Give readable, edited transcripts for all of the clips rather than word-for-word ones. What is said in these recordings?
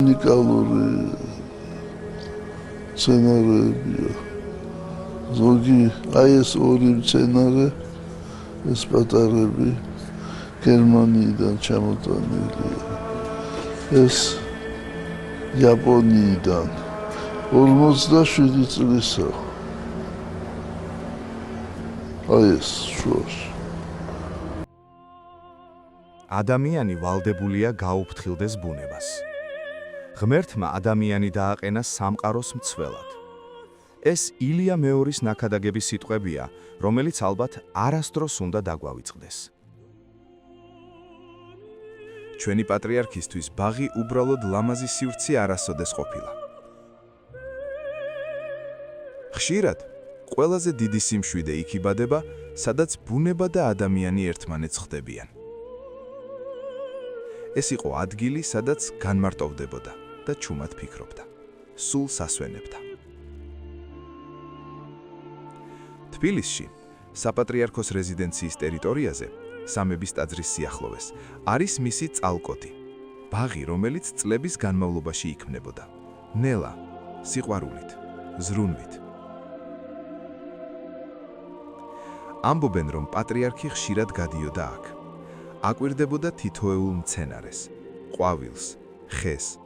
უნიკალური სცენარებია. ზოგი აი ეს ორი სცენარი ეს პატარები გერმანიიდან ჩამოტანილია. ეს იაპონიიდან 47 წლისა. აი ეს შუაში. ადამიანი ვალდებულია გაუფრთხილდეს ბუნებას. ღმერთმა ადამიანი დააყენა სამყაროს მცველად. ეს ილია მეორის ნაქადაგების სიტყვებია, რომელიც ალბათ არასდროს უნდა დაგვავიწყდეს. ჩვენი პატრიარქისთვის ბაღი უბრალოდ ლამაზი სივრცე არასოდეს ყოფილა. ხშირად ყველაზე დიდი სიმშვიდე იქ იბადება, სადაც ბუნება და ადამიანი ერთმანეთს ხვდებიან. ეს იყო ადგილი, სადაც განმარტოვდებოდა და ჩუმად ფიქრობდა, სულ სასვენებდა. თბილისში, საპატრიარქოს რეზიდენციის ტერიტორიაზე, სამების ტაძრის სიახლოვეს, არის მისი წალკოთი, ბაღი, რომელიც წლების განმავლობაში იქმნებოდა, ნელა, სიყვარულით, ზრუნვით. ამბობენ, რომ პატრიარქი ხშირად გადიოდა აქ. აკვირდებოდა თითოეულ მცენარეს, ყვავილს, ხეს,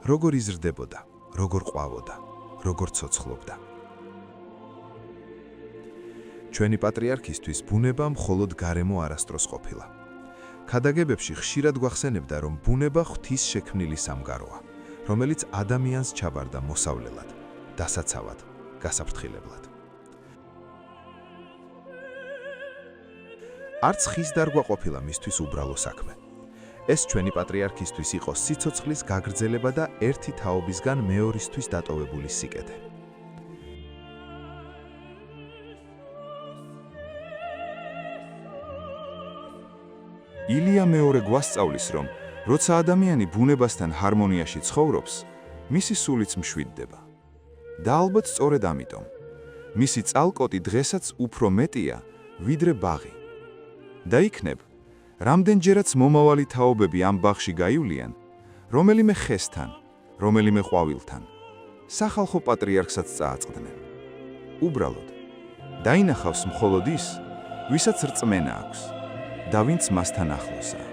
როგორ იზრდებოდა, როგორ ყვავოდა, როგორ ცოცხლობდა. ჩვენი პატრიარქისთვის ბუნება მხოლოდ გარემო არასდროს ყოფილა. ქადაგებებში ხშირად გვახსენებდა, რომ ბუნება ღვთის შექმნილი სამგაროა, რომელიც ადამიანს ჩაბარდა მოსავლელად, დასაცავად, გასაფრთხილებლად. არც ხის დარგვა ყოფილა მისთვის უბრალო საქმე. ეს ჩვენი პატრიარქისთვის იყო სიცოცხლის გაგრძელება და ერთი თაობისგან მეორისთვის დატოვებული სიკეთე. ილია მეორე გვასწავლის, რომ როცა ადამიანი ბუნებასთან ჰარმონიაში ცხოვრობს, მისი სულიც მშვიდდება. და ალბათ სწორედ ამიტომ, მისი წალკოტი დღესაც უფრო მეტია, ვიდრე ბაღი. და იქნებ, რამდენჯერაც მომავალი თაობები ამ ბაღში გაივლიან, რომელიმე ხესთან, რომელიმე ყვავილთან, სახალხო პატრიარქსაც წააწყდნენ. უბრალოდ, დაინახავს მხოლოდ ის, ვისაც რწმენა აქვს და ვინც მასთან ახლოსაა.